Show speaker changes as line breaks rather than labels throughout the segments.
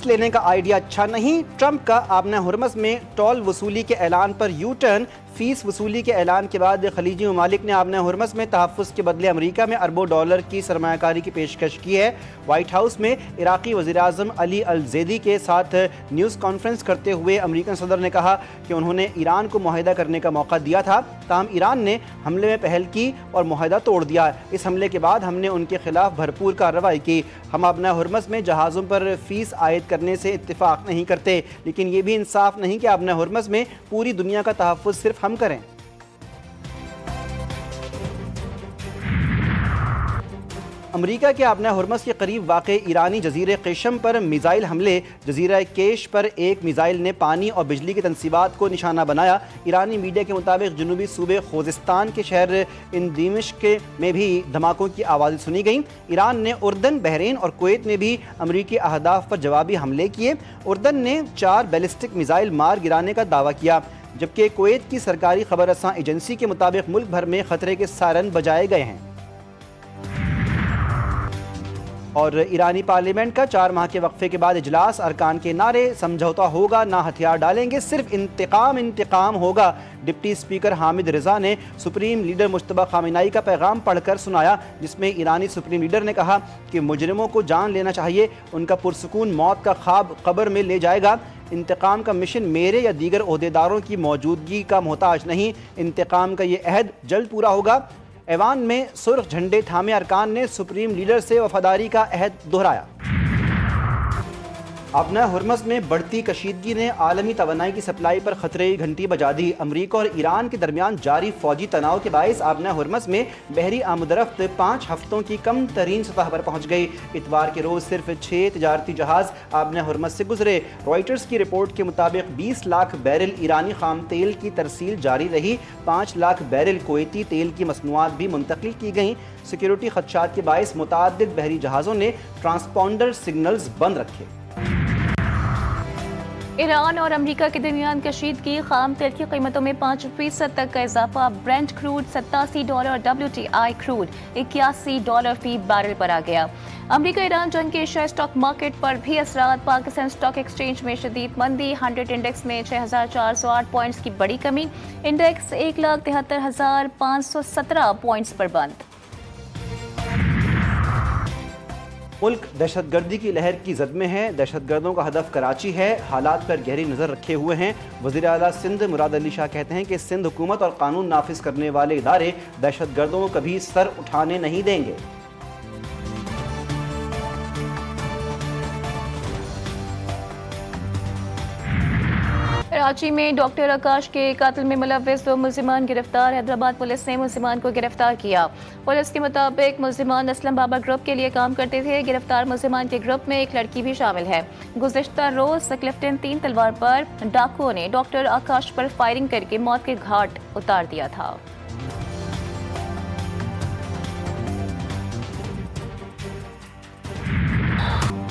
Face لینے کا idea اچھا نہیں، ٹرمپ کا آبنہ ہرمز میں ٹول وصولی کے اعلان پر یو ٹرن۔ فیس وصولی کے اعلان کے بعد خلیجی ممالک نے آبنہ ہرمز میں تحفظ کے بدلے امریکہ میں اربوں ڈالر کی سرمایہ کاری کی پیشکش کی ہے۔ وائٹ ہاؤس میں عراقی وزیر اعظم علی الزیدی کے ساتھ نیوز کانفرنس کرتے ہوئے امریکن صدر نے کہا کہ انہوں نے ایران کو معاہدہ کرنے کا موقع دیا تھا، تاہم ایران نے حملے میں پہل کی اور معاہدہ توڑ دیا۔ اس حملے کے بعد ہم نے ان کے خلاف بھرپور کارروائی کی۔ ہم آبنہ ہرمز میں جہازوں پر فیس عائد کرنے سے اتفاق نہیں کرتے، لیکن یہ بھی انصاف نہیں کہ آبنہ ہرمز میں پوری دنیا کا تحفظ صرف ہم کریں۔ امریکہ کے آبنہ ہرمز کے قریب واقع ایرانی جزیرے قیشم پر میزائل حملے۔ جزیرہ کیش پر ایک میزائل نے پانی اور بجلی کی تنصیبات کو نشانہ بنایا۔ ایرانی میڈیا کے مطابق جنوبی صوبے خوزستان کے شہر دمشق میں بھی دھماکوں کی آوازیں سنی گئیں۔ ایران نے اردن، بحرین اور کویت میں بھی امریکی اہداف پر جوابی حملے کیے۔ اردن نے 4 بیلسٹک میزائل مار گرانے کا دعویٰ کیا، جبکہ کویت کی سرکاری خبر رساں ایجنسی کے مطابق ملک بھر میں خطرے کے سائرن بجائے گئے ہیں۔ اور ایرانی پارلیمنٹ کا 4 ماہ کے وقفے کے بعد اجلاس، ارکان کے نعرے، سمجھوتہ ہوگا، نہ ہتھیار ڈالیں گے، صرف انتقام انتقام ہوگا۔ ڈپٹی اسپیکر حامد رضا نے سپریم لیڈر مجتبیٰ خامنہئی کا پیغام پڑھ کر سنایا، جس میں ایرانی سپریم لیڈر نے کہا کہ مجرموں کو جان لینا چاہیے، ان کا پرسکون موت کا خواب قبر میں لے جائے گا۔ انتقام کا مشن میرے یا دیگر عہدیداروں کی موجودگی کا محتاج نہیں، انتقام کا یہ عہد جلد پورا ہوگا۔ ایوان میں سرخ جھنڈے تھامے ارکان نے سپریم لیڈر سے وفاداری کا عہد دہرایا۔ آبنہ ہرمز میں بڑھتی کشیدگی نے عالمی توانائی کی سپلائی پر خطرے کی گھنٹی بجا دی۔ امریکہ اور ایران کے درمیان جاری فوجی تناؤ کے باعث آبنہ ہرمز میں بحری آمد و رفت 5 ہفتوں کی کم ترین سطح پر پہنچ گئی۔ اتوار کے روز صرف 6 تجارتی جہاز آبنہ ہرمز سے گزرے۔ رائٹرز کی رپورٹ کے مطابق 20 لاکھ بیرل ایرانی خام تیل کی ترسیل جاری رہی، 5 لاکھ بیرل کویتی تیل کی مصنوعات بھی منتقل کی گئیں۔ سیکیورٹی خدشات کے باعث متعدد بحری جہازوں نے ٹرانسپونڈر سگنلز بند رکھے۔
ایران اور امریکہ کے درمیان کشیدگی، خام تیل کی قیمتوں میں 5% تک کا اضافہ۔ برنٹ کروڈ $87، WTI کروڈ $81 فی بیرل پر آ گیا۔ امریکہ ایران جنگ کے ایشیا اسٹاک مارکیٹ پر بھی اثرات۔ پاکستان اسٹاک ایکسچینج میں شدید مندی، 100 انڈیکس میں 6408 پوائنٹس کی بڑی کمی، انڈیکس 1,73,517 پوائنٹس پر بند۔
ملک دہشت گردی کی لہر کی زد میں ہے، دہشت گردوں کا ہدف کراچی ہے، حالات پر گہری نظر رکھے ہوئے ہیں۔ وزیر اعلیٰ سندھ مراد علی شاہ کہتے ہیں کہ سندھ حکومت اور قانون نافذ کرنے والے ادارے دہشت گردوں کو کبھی سر اٹھانے نہیں دیں گے۔
کراچی میں ڈاکٹر آکاش کے قتل میں ملوث 2 ملزمان گرفتار۔ حیدرآباد پولیس نے ملزمان کو گرفتار کیا۔ پولیس کے مطابق ملزمان اسلم بابا گروپ کے لیے کام کرتے تھے۔ گرفتار ملزمان کے گروپ میں ایک لڑکی بھی شامل ہے۔ گزشتہ روز کلفٹن 3 تلوار پر ڈاکوؤں نے ڈاکٹر آکاش پر فائرنگ کر کے موت کے گھاٹ اتار دیا تھا۔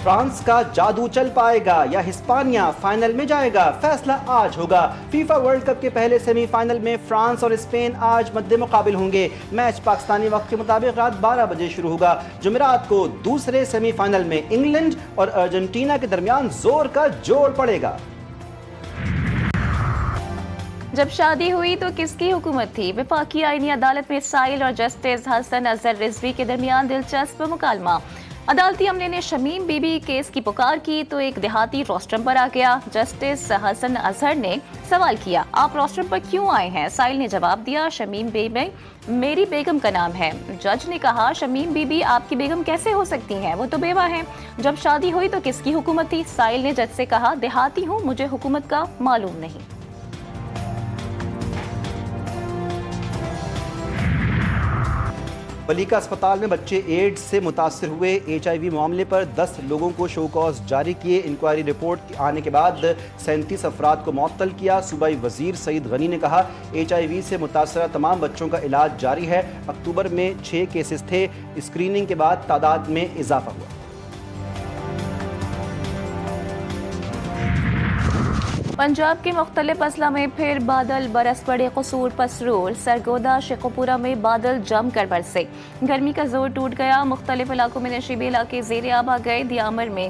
فرانس کا جادو چل پائے گا یا ہسپانیہ فائنل میں جائے گا، فیصلہ آج ہوگا۔ فیفا ورلڈ کپ کے پہلے سیمی فائنل میں فرانس اور اسپین آج مد مقابل ہوں گے۔ میچ پاکستانی وقت کے مطابق رات 12 بجے شروع ہوگا۔ جمعرات کو دوسرے سیمی فائنل میں انگلینڈ اور ارجنٹینا کے درمیان زور کا جوڑ پڑے گا۔
جب شادی ہوئی تو کس کی حکومت تھی؟ وفاقی آئینی عدالت میں سائل اور جسٹس حسن اظہر رضوی کے درمیان دلچسپ مکالمہ۔ عدالتی عملے نے شمیم بی بی کیس کی پکار کی تو ایک دیہاتی روسٹرم پر آ گیا۔ جسٹس حسن اظہر نے سوال کیا، آپ روسٹرم پر کیوں آئے ہیں؟ سائل نے جواب دیا، شمیم بی بی میری بیگم کا نام ہے۔ جج نے کہا، شمیم بی بی آپ کی بیگم کیسے ہو سکتی ہیں؟ وہ تو بیوہ ہیں۔ جب شادی ہوئی تو کس کی حکومت تھی؟ سائل نے جج سے کہا، دیہاتی ہوں، مجھے حکومت کا معلوم نہیں۔
ملیکا اسپتال میں بچے ایڈز سے متاثر ہوئے، HIV معاملے پر 10 لوگوں کو شو کاز جاری کیے۔ انکوائری رپورٹ آنے کے بعد 37 افراد کو معطل کیا۔ صوبائی وزیر سعید غنی نے کہا، HIV سے متاثرہ تمام بچوں کا علاج جاری ہے۔ اکتوبر میں 6 کیسز تھے، اسکریننگ کے بعد تعداد میں اضافہ ہوا۔
پنجاب کے مختلف اضلاع میں پھر بادل برس پڑے، قصور پسرور، سرگودا، شیخوپورہ میں بادل جم کر برسے، گرمی کا زور ٹوٹ گیا۔ مختلف علاقوں میں نشیبی علاقے زیر آب آ گئے۔ دیامر میں